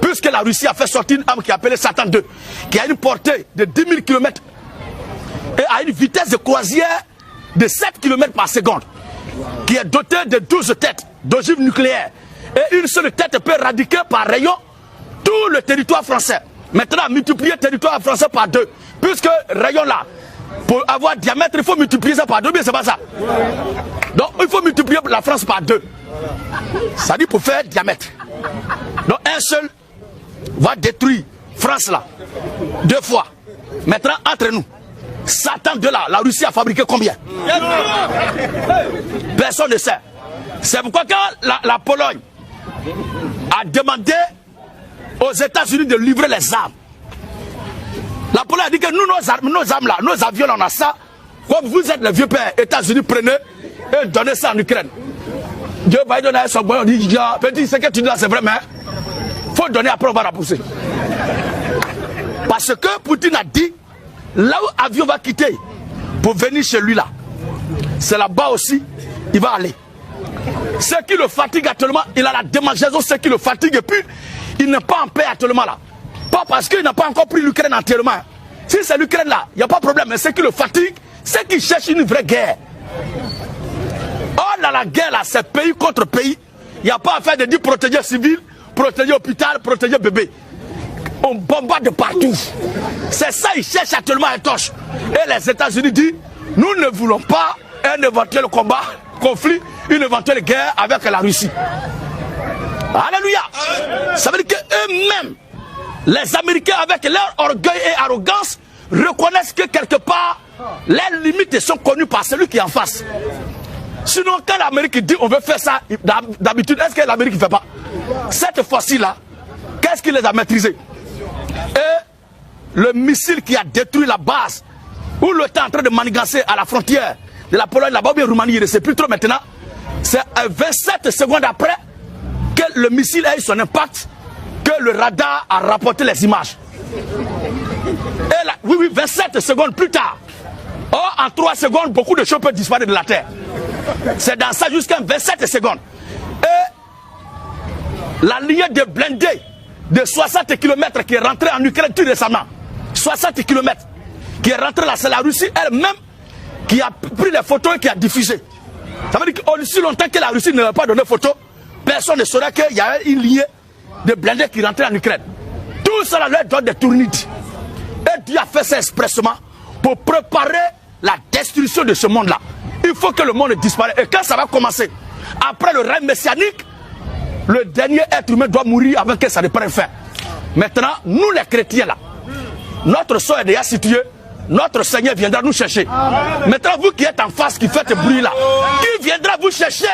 puisque la Russie a fait sortir une arme qui est appelée Satan 2, qui a une portée de 10 000 km et a une vitesse de croisière de 7 km par seconde, qui est dotée de 12 têtes d'ogives nucléaires. Et une seule tête peut éradiquer par rayon tout le territoire français. Maintenant, multiplier le territoire français par 2, puisque rayon là, pour avoir diamètre, il faut multiplier ça par 2, mais c'est pas ça. Donc il faut multiplier la France par 2. Ça dit pour faire diamètre. Donc un seul va détruire France là 2 fois. Maintenant entre nous, Satan de là, la Russie a fabriqué combien? Personne ne sait. C'est pourquoi quand la Pologne a demandé aux États-Unis de livrer les armes, la Pologne a dit que nous, nos armes là, nos avions là, on a ça. Comme vous êtes le vieux père, États-Unis, prenez et donnez ça en Ukraine. Dieu va donner son boy, on dit, petit, ce que tu dis là, c'est vrai, mais il faut donner, après on va la pousser. Parce que Poutine a dit, là où l'avion va quitter pour venir chez lui là, c'est là-bas aussi, il va aller. Ce qui le fatigue actuellement, il a la démangeaison, ce qui le fatigue, et puis il n'est pas en paix actuellement là. Pas parce qu'il n'a pas encore pris l'Ukraine entièrement. Si c'est l'Ukraine là, il n'y a pas de problème, mais ce qui le fatigue, c'est qu'il cherche une vraie guerre. Or, dans la guerre là, c'est pays contre pays. Il n'y a pas à faire de dire protéger civil, protéger hôpital, protéger bébé. On bombarde de partout. C'est ça, ils cherchent actuellement un torche. Et les États-Unis disent, nous ne voulons pas un éventuel combat, conflit, une éventuelle guerre avec la Russie. Alléluia. Ça veut dire qu'eux-mêmes, les Américains, avec leur orgueil et arrogance, reconnaissent que quelque part, les limites sont connues par celui qui est en face. Sinon, quand l'Amérique dit on veut faire ça, d'habitude, est-ce que l'Amérique ne fait pas? Cette fois-ci là, qu'est-ce qui les a maîtrisés? Et le missile qui a détruit la base, où le temps est en train de manigancer à la frontière de la Pologne, là-bas, ou bien Roumanie, il ne sait plus trop maintenant. C'est 27 secondes après que le missile a eu son impact, que le radar a rapporté les images. Et là, oui, 27 secondes plus tard. Or, en 3 secondes, beaucoup de choses peuvent disparaître de la Terre. C'est dans ça jusqu'à 27 secondes. Et la ligne de blindés de 60 km qui est rentrée en Ukraine tout récemment, 60 km qui est rentrée là, c'est la Russie elle-même qui a pris les photos et qui a diffusé. Ça veut dire qu'aussi longtemps que la Russie ne va pas donné photo, personne ne saura qu'il y a une ligne de blindés qui rentrait en Ukraine. Tout cela leur donne des tournites. Et Dieu a fait ça expressement pour préparer la destruction de ce monde-là. Il faut que le monde disparaisse. Et quand ça va commencer, après le règne messianique, le dernier être humain doit mourir avant que ça ne prenne fin. Maintenant, nous les chrétiens là, notre sort est déjà situé. Notre Seigneur viendra nous chercher. Amen. Maintenant, vous qui êtes en face, qui faites bruit là, qui viendra vous chercher?